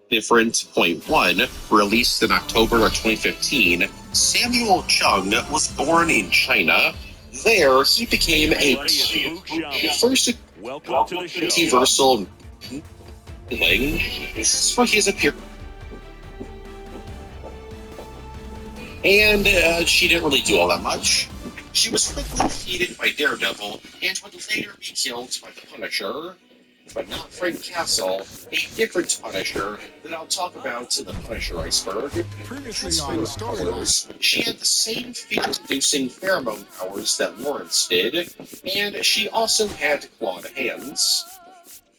Different point one, released in October of 2015, Samuel Chung was born in China. There, he became a first multiversal being for his appearance. And she didn't really do all that much. She was quickly defeated by Daredevil and would later be killed by the Punisher. But not Frank Castle, a different Punisher that I'll talk about in the Punisher iceberg. Previously on Storyline. She had the same fear-inducing pheromone powers that Lawrence did, and she also had clawed hands.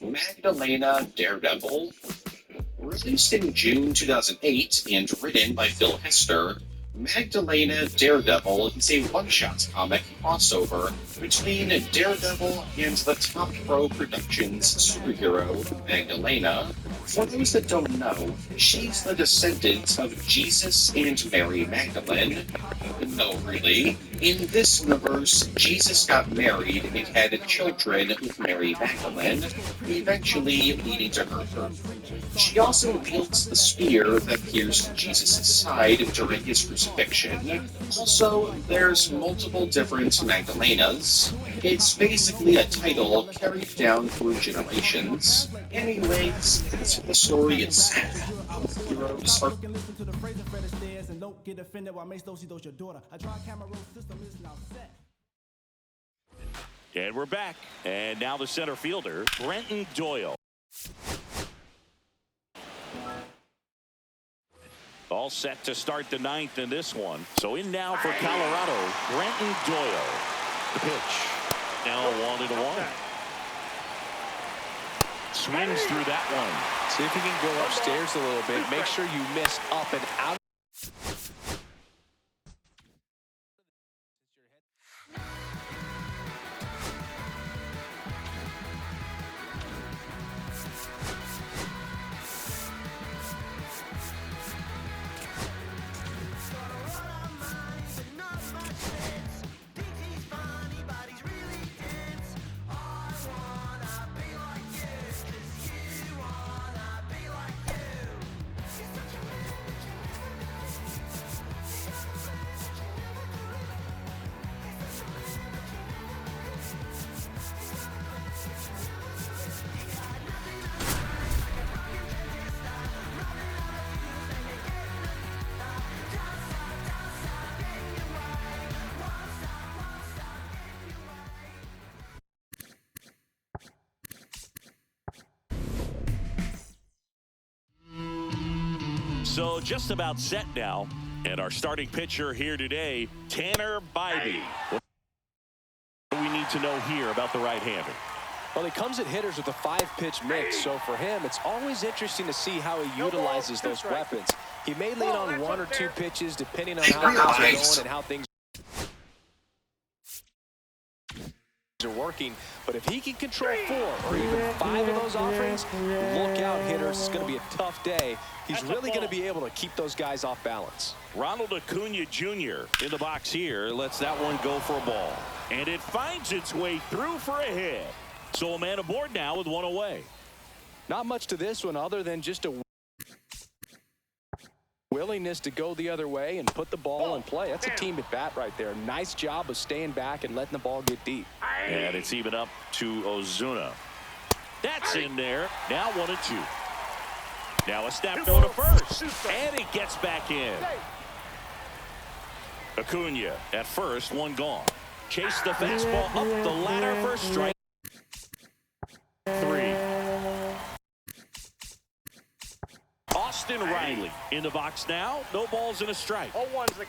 Magdalena Daredevil, released in June 2008 and written by Phil Hester, Magdalena Daredevil is a one-shot comic crossover between Daredevil and the Top Pro Productions superhero Magdalena. For those that don't know, she's the descendant of Jesus and Mary Magdalene. No, really. In this universe, Jesus got married and had children with Mary Magdalene, eventually leading to her birth. She also wields the spear that pierced Jesus' side during his crucifixion. Also, there's multiple different Magdalenas. It's basically a title carried down through generations. Anyways, that's the story itself. Heroes are And we're back. And now the center fielder, Brenton Doyle. All set to start the ninth in this one. So in now for Colorado, Brenton Doyle. The pitch. Now 1-1. Swings through that one. See if he can go upstairs a little bit. Make sure you miss up and out. So just about set now. And our starting pitcher here today, Tanner Bybee. What do we need to know here about the right-hander? Well, he comes at hitters with a 5-pitch mix, so for him, it's always interesting to see how he utilizes those weapons. He may lean on 1 or 2 pitches depending on how things are going and how things are working, but if he can control 4 or even 5 of those offerings, look out, hitters. It's going to be a tough day. He's really going to be able to keep those guys off balance. Ronald Acuna Jr. in the box here lets that one go for a ball, and it finds its way through for a hit. So a man aboard now with 1 away. Not much to this one other than just a willingness to go the other way and put the ball in play. That's a team at bat right there. Nice job of staying back and letting the ball get deep. And it's even up to Ozuna. That's in there. Now 1-2. Now a snap throw to first. And he gets back in. Acuna at first, 1 gone. Chase the fastball up the ladder for strike 3. Austin Riley in the box now. No balls and a strike.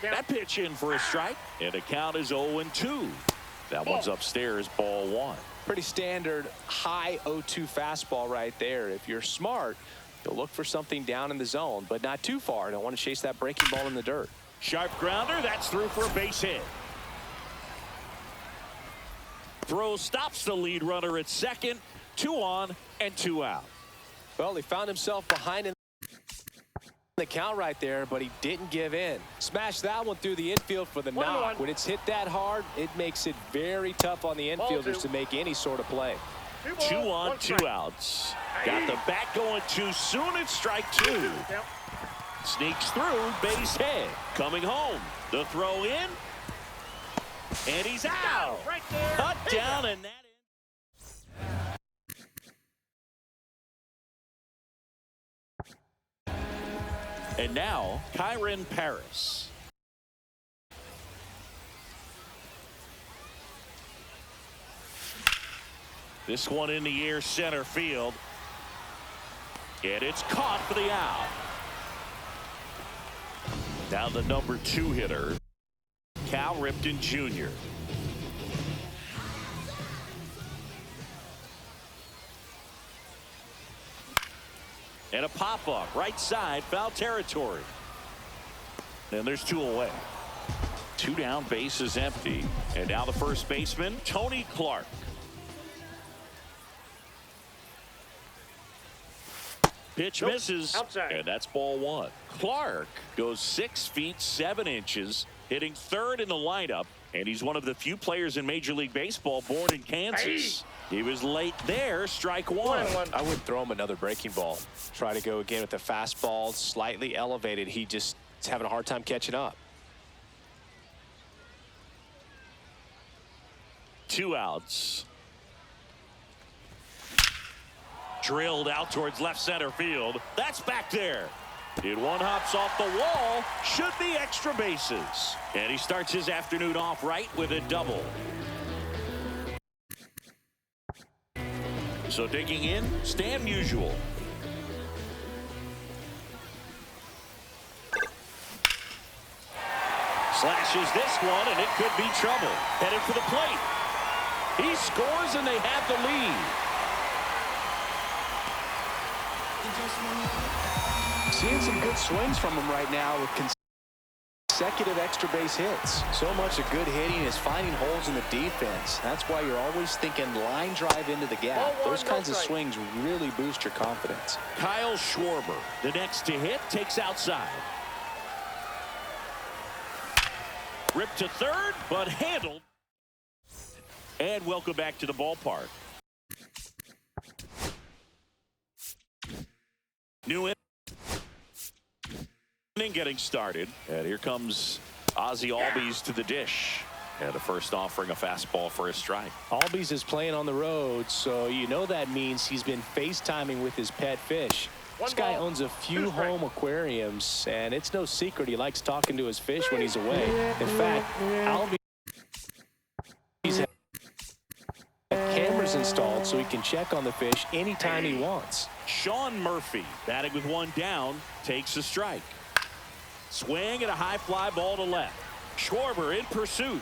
That pitch in for a strike. And the count is 0-2. That one's upstairs, ball 1. Pretty standard high 0-2 fastball right there. If you're smart, you'll look for something down in the zone, but not too far. Don't want to chase that breaking ball in the dirt. Sharp grounder. That's through for a base hit. Throw stops the lead runner at second. 2 on and 2 out. Well, he found himself behind in the count right there, but he didn't give in. Smashed that one through the infield for the knock. When it's hit that hard, it makes it very tough on the infielders to make any sort of play. 2 on, 2 outs. Got the bat going too soon. It's strike 2. Sneaks through, base hit. Coming home. The throw in. And he's out. Cut down, and that is. And now, Kyron Paris. This one in the air, center field. And it's caught for the out. Now the number 2 hitter, Cal Ripken Jr. And a pop-up, right side, foul territory. And there's 2 away. 2 down, bases empty. And now the first baseman, Tony Clark. Pitch misses, outside. And that's ball 1. Clark goes 6 feet 7 inches, hitting 3rd in the lineup, and he's one of the few players in Major League Baseball born in Kansas. He was late there, strike 1. I would throw him another breaking ball. Try to go again with the fastball, slightly elevated. He just is having a hard time catching up. 2 outs. Drilled out towards left center field. That's back there. And one hops off the wall. Should be extra bases. And he starts his afternoon off right with a double. So digging in, Stan Musial. Slashes this one, and it could be trouble. Headed for the plate. He scores, and they have the lead. Seeing some good swings from him right now with consecutive extra base hits. So much of good hitting is finding holes in the defense. That's why you're always thinking line drive into the gap. Those kinds of swings really boost your confidence. Kyle Schwarber, the next to hit, takes outside. Ripped to 3rd, but handled. And welcome back to the ballpark. New inning getting started, and here comes Ozzie Albies to the dish, and a first offering a fastball for a strike. Albies is playing on the road, so you know that means he's been FaceTiming with his pet fish. This guy owns a few home aquariums, and it's no secret he likes talking to his fish when he's away. In fact, Albies has cameras installed so he can check on the fish anytime he wants. Sean Murphy, batting with 1 down, takes a strike. Swing and a high fly ball to left. Schwarber in pursuit.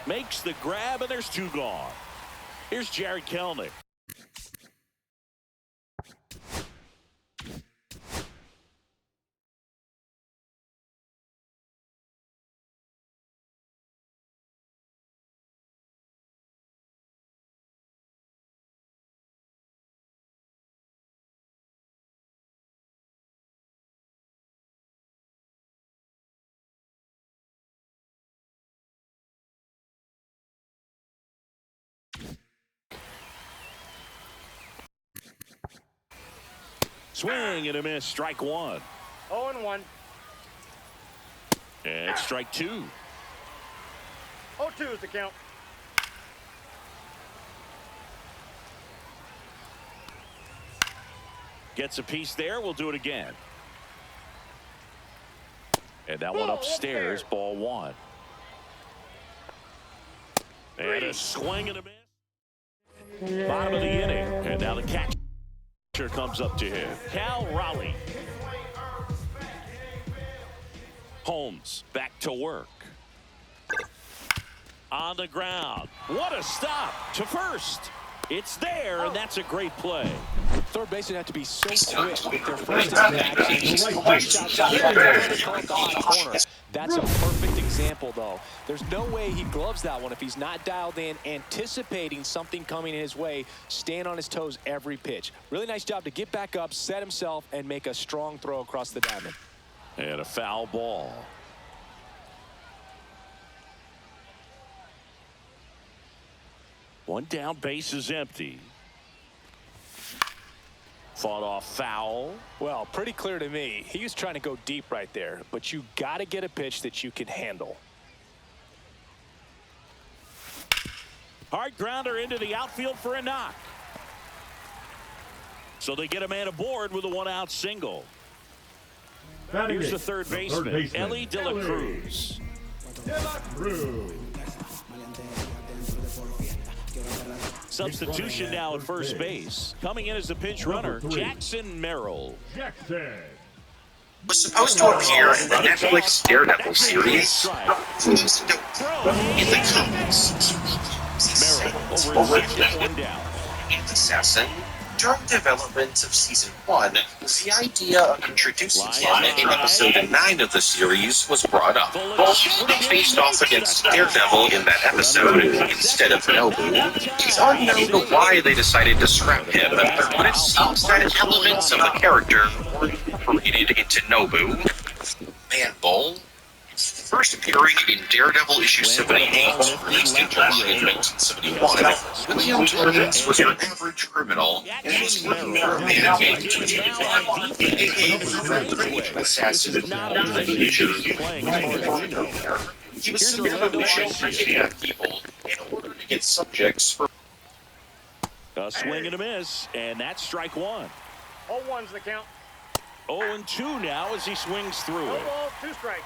Makes the grab, and there's 2 gone. Here's Jared Kelnick. Swing and a miss, strike 1. 0-1. And strike 2. 0-2 is the count. Gets a piece there. We'll do it again. And that one upstairs, ball 1. And a swing and a miss. Bottom of the inning. And now the catcher comes up to him. Cal Raleigh. Holmes back to work. On the ground. What a stop to first. It's there, and that's a great play. Third base would have to be so quick with their first corner. That's a perfect example, though. There's no way he gloves that one if he's not dialed in, anticipating something coming his way, stand on his toes every pitch. Really nice job to get back up, set himself, and make a strong throw across the diamond. And a foul ball. One down, base is empty. Fought off foul. Well, pretty clear to me. He was trying to go deep right there, but you got to get a pitch that you can handle. Hard grounder into the outfield for a knock. So they get a man aboard with a one-out single. Here's the third baseman, Ellie De La Cruz. Substitution now at first base. Coming in as the pinch runner, Jackson Merrill. Was supposed to appear in the Netflix Daredevil series. In the comics, Merrill over at one down. and assassin. During development of season 1, the idea of introducing him in episode 9 of the series was brought up. He faced off against Daredevil in that episode instead of Nobu. It's unknown why they decided to scrap him, but it seems that elements of the character were incorporated into Nobu. Man Bull, first appearing in Daredevil issue 78, released in July of 1971, William Torrance was an average criminal and was working for a man named assassin of the future. He was submitted for kidnapping people in order to get subjects for A swing and a miss, and that's strike one. 0-1's the count. 0-2 now as he swings through No it. ball, 2 strikes.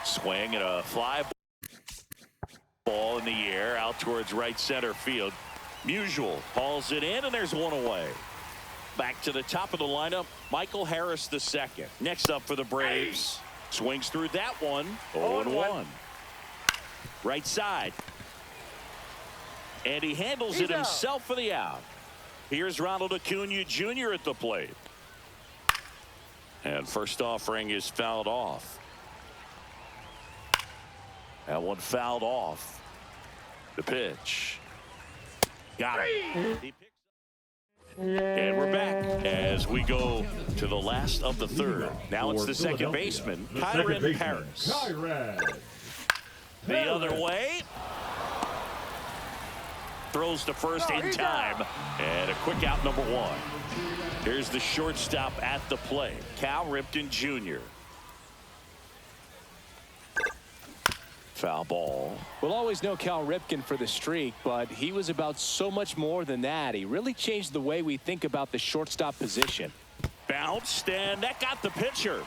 Swing and a fly ball in the air out towards right center field. Musial hauls it in, and there's one away. Back to the top of the lineup, Michael Harris II. Next up for the Braves. Swings through that one. 0-1. Right side. And he handles it himself for the out. Here's Ronald Acuna Jr. at the plate. And first offering is fouled off. That one fouled off. The pitch. Got it. And we're back as we go to the last of the third. Now it's the second baseman, Kyron Paris. The other way. Throws to first in time. And a quick out, number one. Here's the shortstop at the plate, Cal Ripken Jr. Foul ball. We'll always know Cal Ripken for the streak, but he was about so much more than that. He really changed the way we think about the shortstop position. Bounced, and that got the pitcher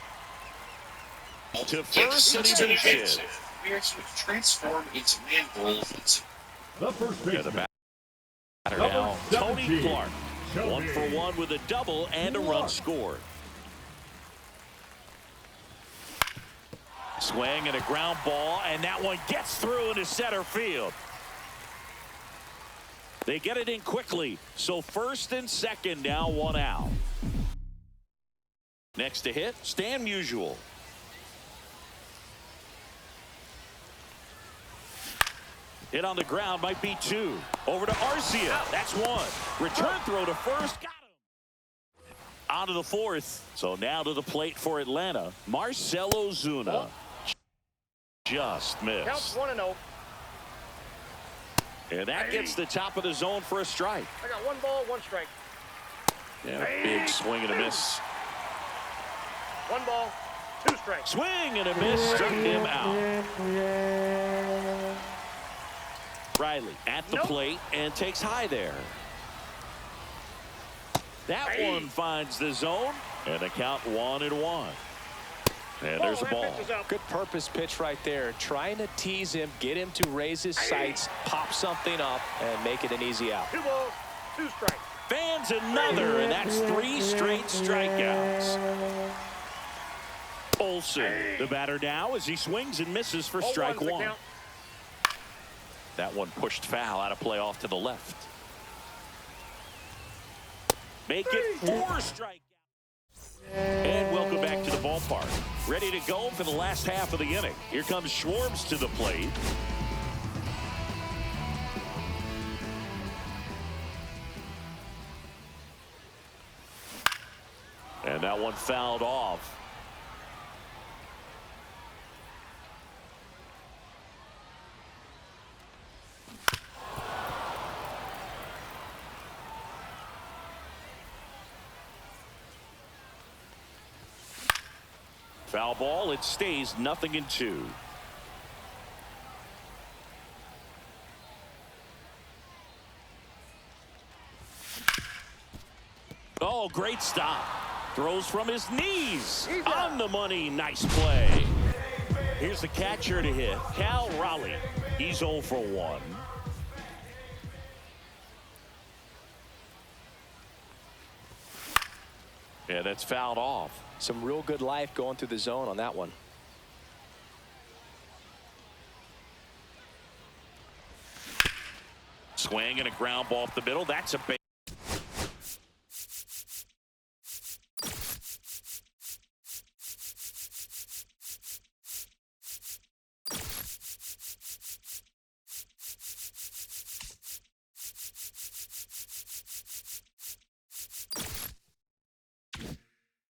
to first, and he makes it. transform into Man Bull. The first To the baseman. batter now, Tony Clark. 1 for 1 with a double and a run scored. Swing and a ground ball, and that one gets through into center field. They get it in quickly, so first and second now, one out. Next to hit, Stan Musial. Hit on the ground, might be 2. Over to Arcia, that's 1. Return throw to first, got him. On to the 4th, so now to the plate for Atlanta, Marcell Ozuna. Just missed. Counts 1-0. And that gets the top of the zone for a strike. I got 1 ball, 1 strike. And a big swing and a miss. 1 ball, 2 strikes. Swing and a miss, struck him out. Riley at the plate and takes high there. That one finds the zone, and a count 1-1. And there's a ball. Good purpose pitch right there. Trying to tease him, get him to raise his sights, pop something up, and make it an easy out. 2 balls, 2 strikes. Fans another, and that's 3 straight strikeouts. Olsen, the batter now, as he swings and misses for strike 1. Count. That one pushed foul out of play off to the left. Make it 4 strikeouts. And welcome back to the ballpark. Ready to go for the last half of the inning. Here comes Schwartz to the plate. And that one fouled off. Foul ball. It stays 0-2. Oh, great stop. Throws from his knees. On the money. Nice play. Here's the catcher to hit, Cal Raleigh. He's 0 for 1. Yeah, that's fouled off. Some real good life going through the zone on that one. Swing and a ground ball up the middle. That's a big.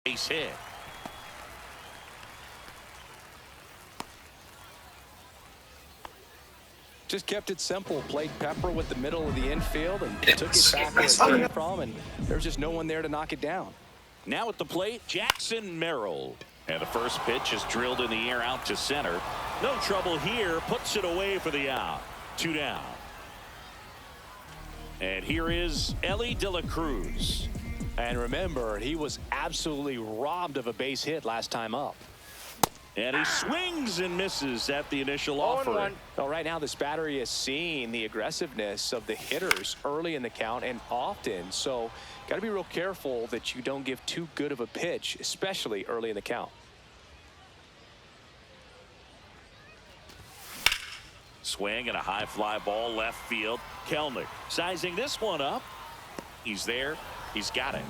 Base hit. Just kept it simple. Played pepper with the middle of the infield and took it back where it came from, and there's just no one there to knock it down. Now at the plate, Jackson Merrill. And the first pitch is drilled in the air out to center. No trouble here. Puts it away for the out. 2 down. And here is Ellie De La Cruz. And remember, he was absolutely robbed of a base hit last time up. And he swings and misses at the initial offer. Well, right now, this battery is seeing the aggressiveness of the hitters early in the count and often. So, got to be real careful that you don't give too good of a pitch, especially early in the count. Swing and a high fly ball left field. Kelnick sizing this one up. He's there. He's got it.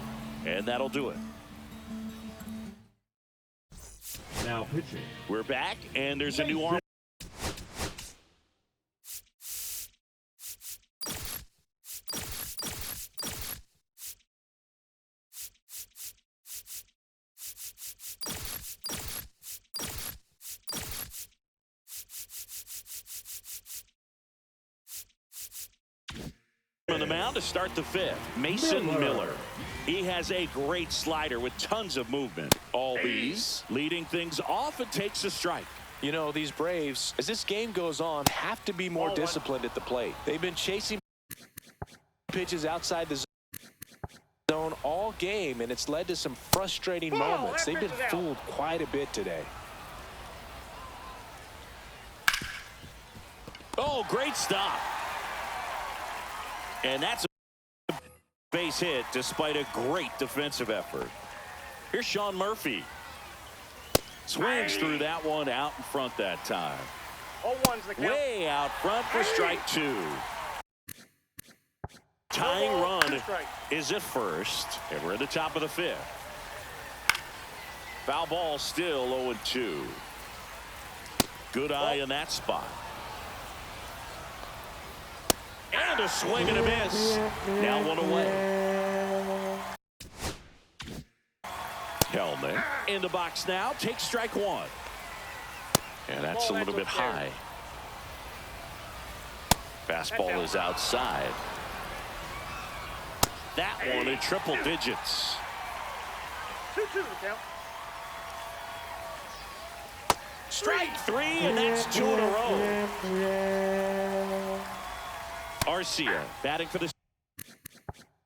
And that'll do it. Now pitching. We're back, and there's a new arm. On the mound to start the 5th, Mason Miller. He has a great slider with tons of movement. All these leading things off and takes a strike. You know, these Braves, as this game goes on, have to be more disciplined at the plate. They've been chasing pitches outside the zone all game, and it's led to some frustrating moments. They've been fooled quite a bit today. Oh, great stop. And that's a base hit despite a great defensive effort. Here's Sean Murphy. Swings through that one out in front that time. 0-1's the count. Way out front for strike 2. Tying run is at first, and we're at the top of the 5th. Foul ball still 0-2. Good eye in that spot. And a swing and a miss. Now 1 away. Kelnick in the box now. Takes strike 1. And that's a little bit high. Fastball is outside. That one in triple digits. 2-2 the count. Strike 3, and that's 2 in a row. Arcia batting for the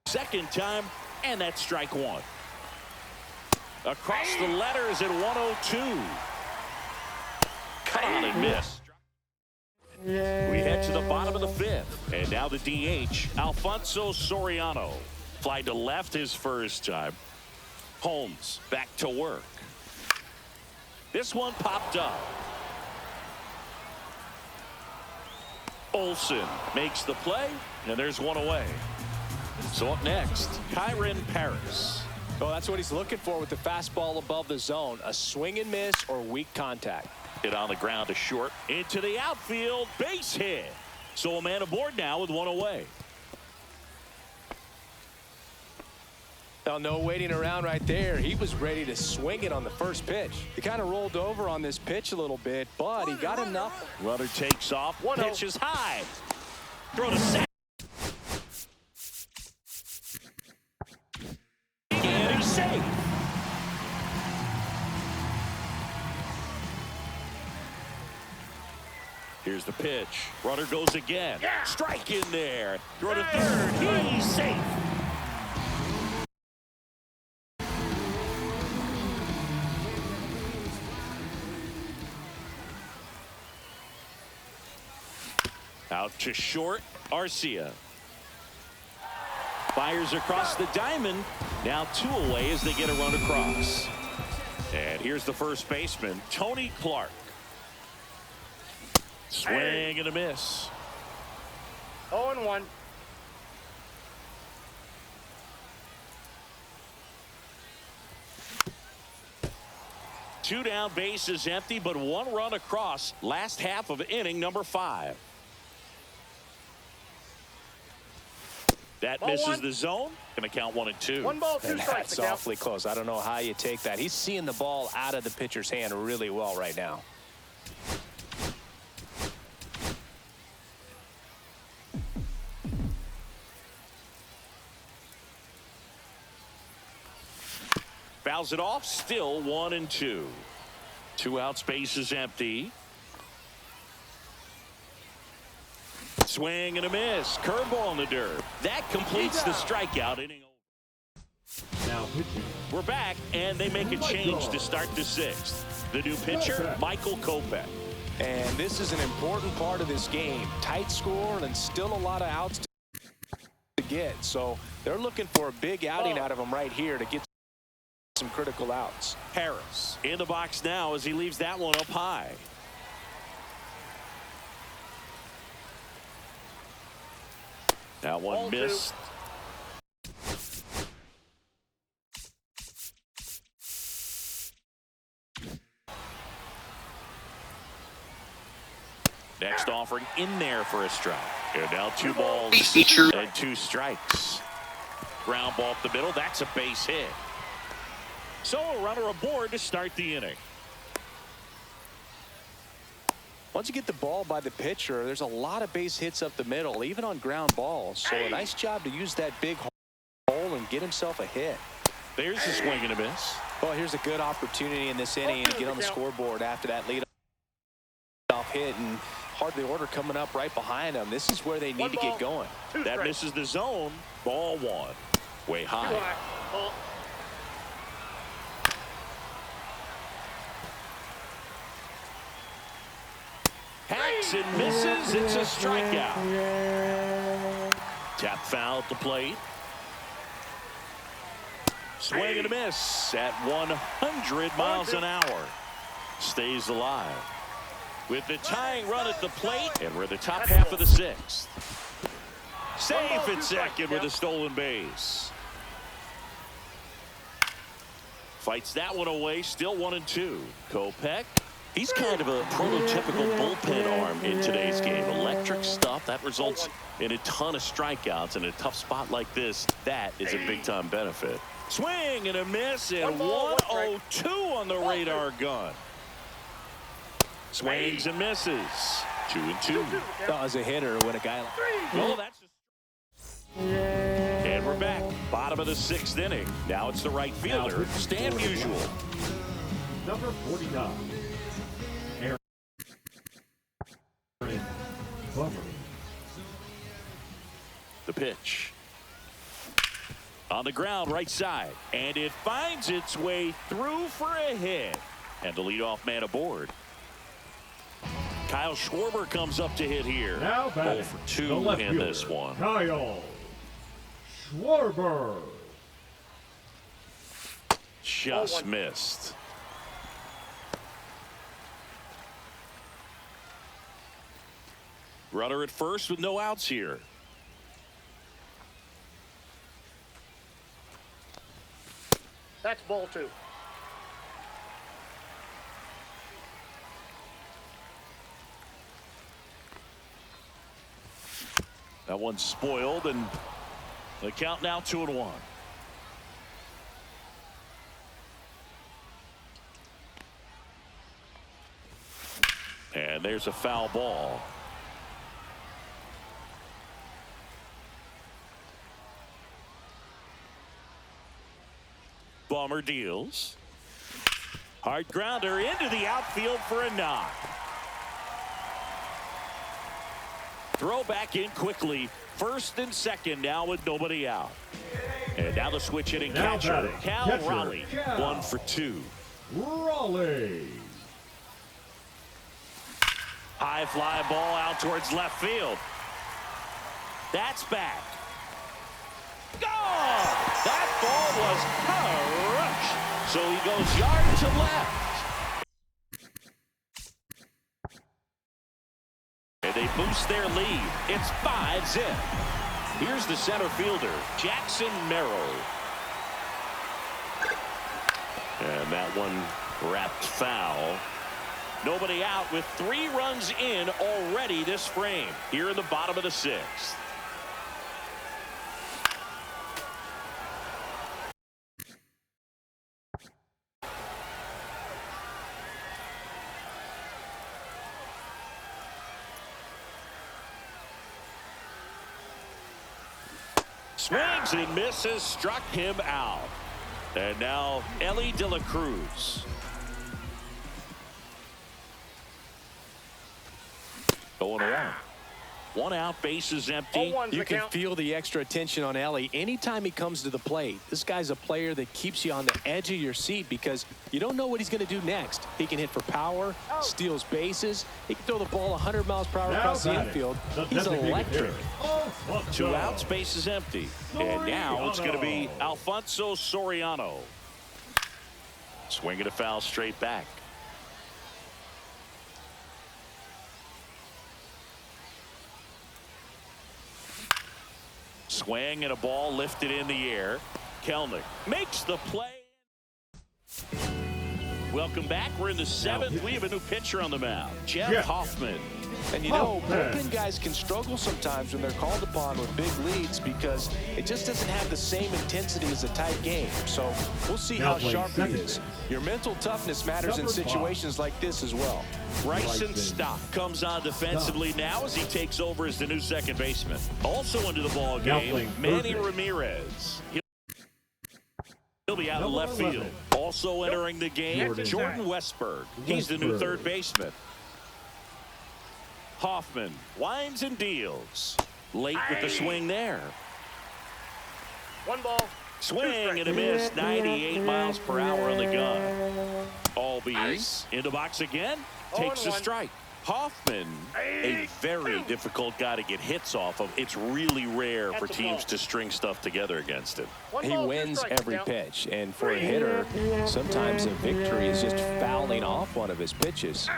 second time, and that's strike 1. Across the letters at 102. Cut on and miss. We head to the bottom of the 5th, and now the DH, Alfonso Soriano. Fly to left his first time. Holmes back to work. This one popped up. Olsen makes the play, and there's 1 away. So up next, Kyron Paris. Oh, that's what he's looking for with the fastball above the zone. A swing and miss or weak contact. Hit on the ground to short. Into the outfield. Base hit. So a man aboard now with 1 away. Now, no waiting around right there. He was ready to swing it on the first pitch. He kind of rolled over on this pitch a little bit, but he got enough. Runner takes off. Pitch is high. Throw to second. And he's safe. Here's the pitch. Runner goes again. Strike in there. Throw to third. He's safe. Out to short. Arcia fires across the diamond. Now 2 away as they get a run across. And here's the first baseman, Tony Clark. Swing and a miss. 0-1. Two down, bases empty, but 1 run across. Last half of inning number 5. That misses the zone. Going to count 1 and 2. 1 ball, 2 strikes. That's awfully close. I don't know how you take that. He's seeing the ball out of the pitcher's hand really well right now. Fouls it off. Still 1 and 2. 2 outs, bases empty. Swing and a miss. Curveball in the dirt. That completes the strikeout inning. Now pitching. We're back, and they make a change to start the 6th. The new pitcher, Michael Kopech. And this is an important part of this game. Tight score and still a lot of outs to get. So they're looking for a big outing out of him right here to get some critical outs. Harris in the box now as he leaves that one up high. That one missed. Next offering in there for a strike. And now 2 balls and 2 strikes. Ground ball up the middle. That's a base hit. So a runner aboard to start the inning. Once you get the ball by the pitcher, there's a lot of base hits up the middle, even on ground balls. So a nice job to use that big hole and get himself a hit. There's a swing and a miss. Well, here's a good opportunity in this inning to get on the scoreboard after that lead-off hit, and hardly order coming up right behind them. This is where they need to get going. That misses the zone. Ball 1. Way high. Hacks and misses. It's a strikeout. Tap foul at the plate. Swing and a miss at 100 miles an hour. Stays alive. With the tying run at the plate, and we're the top half of the 6th. Safe at second with a stolen base. Fights that one away. Still 1 and 2. Kopech. He's kind of a prototypical bullpen arm in today's game. Electric stuff that results in a ton of strikeouts in a tough spot like this. That is a big-time benefit. Swing and a miss, and 1-0-2 on the radar gun. Swings and misses. 2 and 2. As a hitter, when a guy like Well, that's and we're back. Bottom of the 6th inning. Now it's the right fielder, Stan Musial. Number 49. The pitch. On the ground, right side. And it finds its way through for a hit. And the leadoff man aboard. Kyle Schwarber comes up to hit here. Now 0 for 2 in this one. Kyle Schwarber. Just missed. Runner at first with no outs here. That's ball 2. That one's spoiled, and the count now 2-1. And there's a foul ball. Bummer deals. Hard grounder into the outfield for a knock. Throw back in quickly. First and second now with nobody out. And now the switch hitting Now catcher, batting, Cal catcher, Raleigh. Cal 1 for 2. Raleigh. High fly ball out towards left field. That's back. Gone! That ball was crushed. So he goes yard to left. And they boost their lead. It's 5-zip. Here's the center fielder, Jackson Merrill. And that one wrapped foul. Nobody out with 3 runs in already this frame. Here in the bottom of the 6th. Swings and misses, struck him out. And now Ellie De La Cruz. Going around. 1 out, bases empty. You can feel the extra attention on Ellie anytime he comes to the plate. This guy's a player that keeps you on the edge of your seat because you don't know what he's going to do next. He can hit for power, steals bases. He can throw the ball 100 miles per hour across the infield. He's electric. 2 outs, bases empty. And now it's going to be Alfonso Soriano. Swinging a foul straight back. Swing and a ball lifted in the air. Kelnick makes the play. Welcome back. We're in the 7th. We have a new pitcher on the mound, Jeff Hoffman. And you know, bullpen guys can struggle sometimes when they're called upon with big leads because it just doesn't have the same intensity as a tight game. So we'll see how sharp he is. Your mental toughness matters in situations like this as well. Bryson Stott comes on defensively now as he takes over as the new second baseman. Also into the ball game, Manny Ramirez. He'll be out in left field. Also entering the game, Jordan Westberg. He's the new third baseman. Hoffman winds and deals. Late with the swing there. 1 ball. Swing and a miss. 98 miles per hour on the gun. Albies into box again. Takes a strike. Hoffman, a very difficult guy to get hits off of. It's really rare for teams to string stuff together against him. He wins every pitch, and for a hitter, sometimes a victory is just fouling off one of his pitches.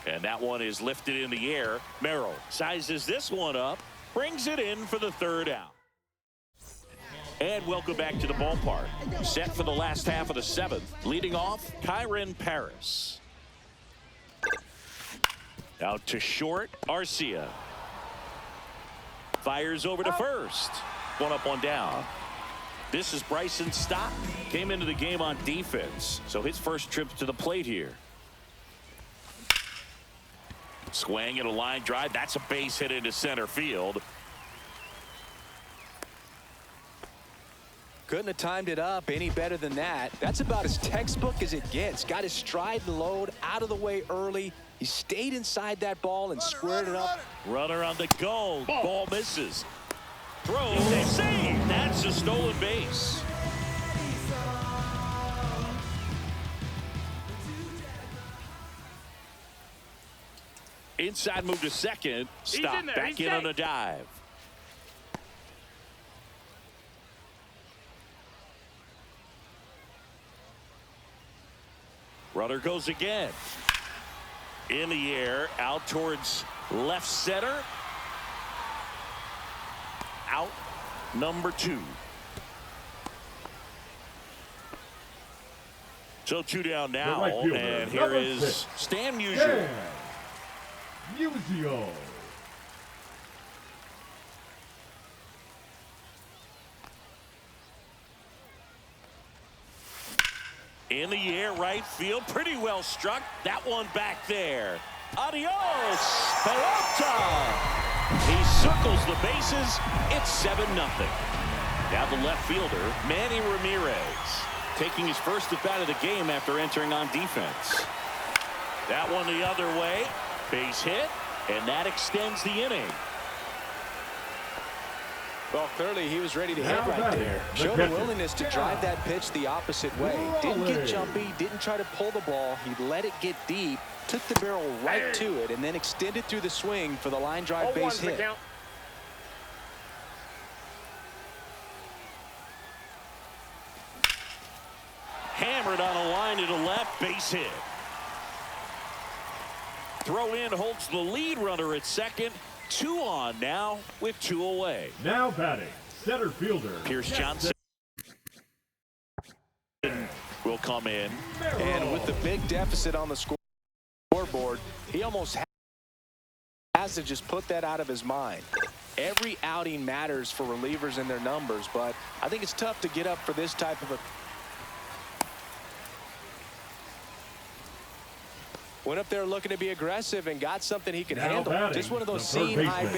And that one is lifted in the air. Merrill sizes this one up, brings it in for the 3rd out. And welcome back to the ballpark. Set for the last half of the 7th. Leading off, Kyron Paris. Out to short, Arcia. Fires over to first. 1 up, 1 down. This is Bryson Stott. Came into the game on defense, so his first trip to the plate here. Swing and a line drive. That's a base hit into center field. Couldn't have timed it up any better than that. That's about as textbook as it gets. Got his stride and load out of the way early. He stayed inside that ball and squared it up. Runner on the go. Ball misses. Throw. Save. That's a stolen base. Inside move to second. Stop. Back in on a dive. Runner goes again. In the air, out towards left center. Out, number 2. So 2 down now, and here is Stan Musial. Musial. In the air, right field, pretty well struck. That one back there. Adios, Peralta. He circles the bases. It's 7-0. Now the left fielder, Manny Ramirez, taking his first at bat of the game after entering on defense. That one the other way. Base hit, and that extends the inning. Well, clearly he was ready to hit right there. Showed a willingness to drive that pitch the opposite way. Didn't get jumpy, didn't try to pull the ball. He let it get deep, took the barrel right to it, and then extended through the swing for the line drive base hit. Hammered on a line to the left, base hit. Throw in holds the lead runner at second. 2 on now with 2 away. Now batting, center fielder Pierce Johnson will come in. And with the big deficit on the scoreboard, he almost has to just put that out of his mind. Every outing matters for relievers and their numbers, but I think it's tough to get up for this type of a... Went up there looking to be aggressive and got something he could handle. Just one of those seeing high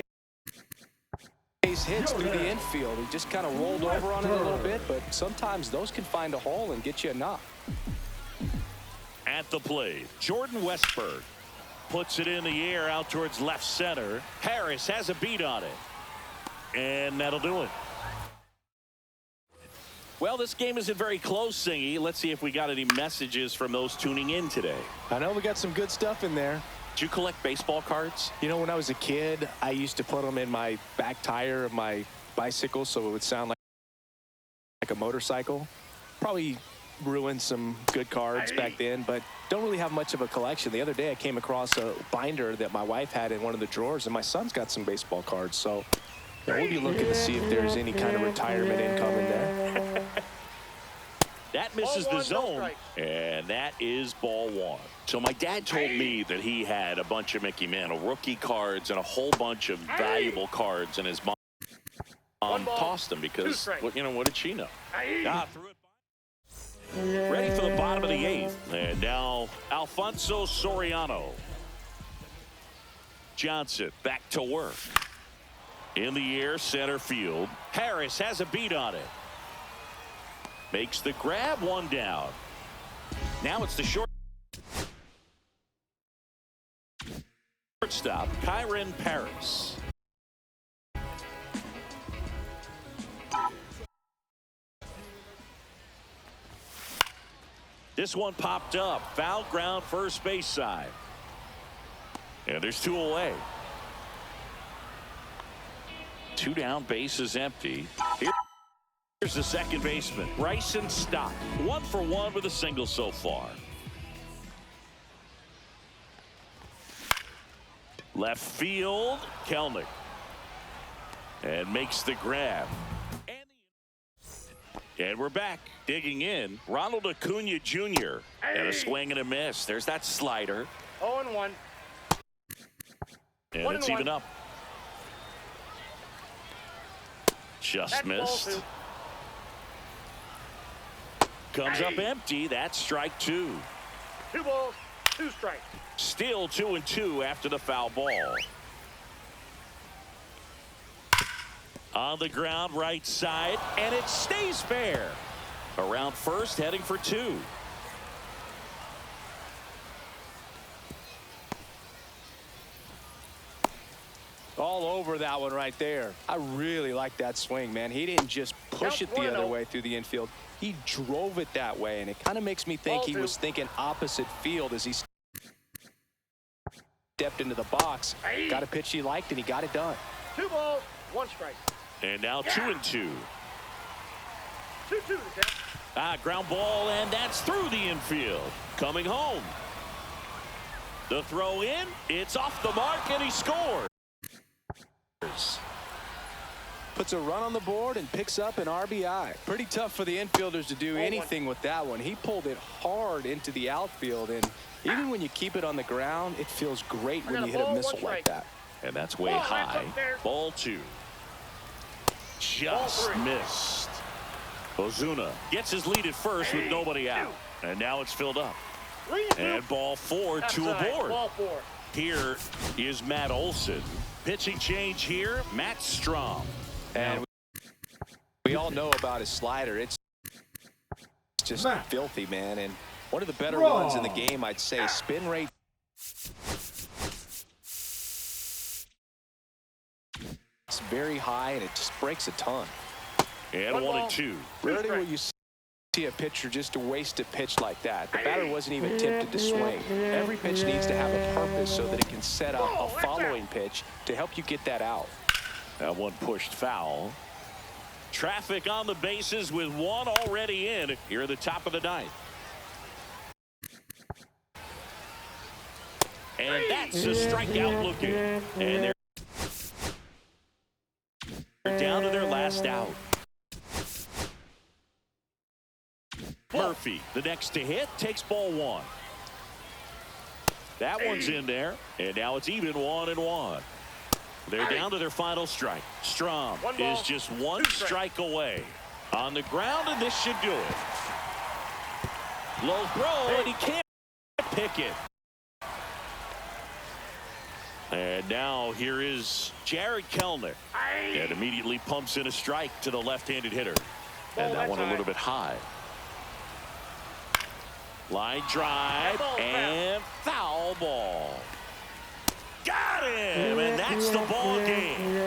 base hits through the infield. He just kind of rolled over on it a little bit, but sometimes those can find a hole and get you a knock. At the plate, Jordan Westberg puts it in the air out towards left center. Harris has a beat on it, and that'll do it. Well, this game isn't very close, Singy. Let's see if we got any messages from those tuning in today. I know we got some good stuff in there. Did you collect baseball cards? You know, when I was a kid, I used to put them in my back tire of my bicycle so it would sound like a motorcycle. Probably ruined some good cards back then, but don't really have much of a collection. The other day I came across a binder that my wife had in one of the drawers, and my son's got some baseball cards. So we'll be looking to see if there's any kind of retirement income in there. That misses the zone, and that is ball 1. So my dad told me that he had a bunch of Mickey Mantle rookie cards and a whole bunch of valuable cards, and his mom tossed them because, what did she know? Threw it by. Ready for the bottom of the 8th, and now Alfonso Soriano. Johnson back to work. In the air, center field. Harris has a beat on it. Makes the grab, 1 down. Now it's the shortstop, Kyron Paris. This one popped up. Foul ground, first base side. And there's 2 away. 2 down, base is empty. Here's the second baseman, Bryson Stott. 1 for 1 with a single so far. Left field, Kelnick. And makes the grab. And we're back. Digging in, Ronald Acuna Jr. And a swing and a miss. There's that slider. 0-1. And it's even up. Just missed. Comes up empty. That's strike 2. 2 balls, 2 strikes. Still 2-2 after the foul ball. On the ground, right side, and it stays fair. Around first, heading for 2. All over that one right there. I really like that swing, man. He didn't just push it the other way through the infield. He drove it that way, and it kind of makes me think he was thinking opposite field as he stepped into the box. Got a pitch he liked, and he got it done. 2 balls, 1 strike. And now 2-2. 2-2. Ground ball, and that's through the infield. Coming home. The throw in, it's off the mark, and he scores. Puts a run on the board and picks up an RBI. Pretty tough for the infielders to do anything with that one. He pulled it hard into the outfield, and even when you keep it on the ground, it feels great when you hit a missile like that. And that's way high. Ball 2. Just missed. Ozuna gets his lead at first with nobody out. And now it's filled up. And ball 4, 2 aboard. Ball 4. Here is Matt Olson. Pitching change here, Matt Strom. And we all know about his slider. It's just filthy, man. And one of the better ones in the game, I'd say. Spin rate It's very high, and it just breaks a ton. And 1-2. Rarely will you see a pitcher just to waste a pitch like that. The batter wasn't even tempted to swing. Every pitch needs to have a purpose so that it can set up a following pitch to help you get that out. That one pushed foul. Traffic on the bases with one already in here at the top of the ninth. And that's a strikeout looking. And they're down to their last out. Murphy, the next to hit, takes ball one. That one's in there, and now it's even 1-1. They're down to their final strike. Strom is just one strike away. On the ground, and this should do it. Low throw, and he can't pick it. And now here is Jared Kellner. And immediately pumps in a strike to the left-handed hitter. And that one a little bit high. Line drive and foul ball. Got him, and that's the ball game.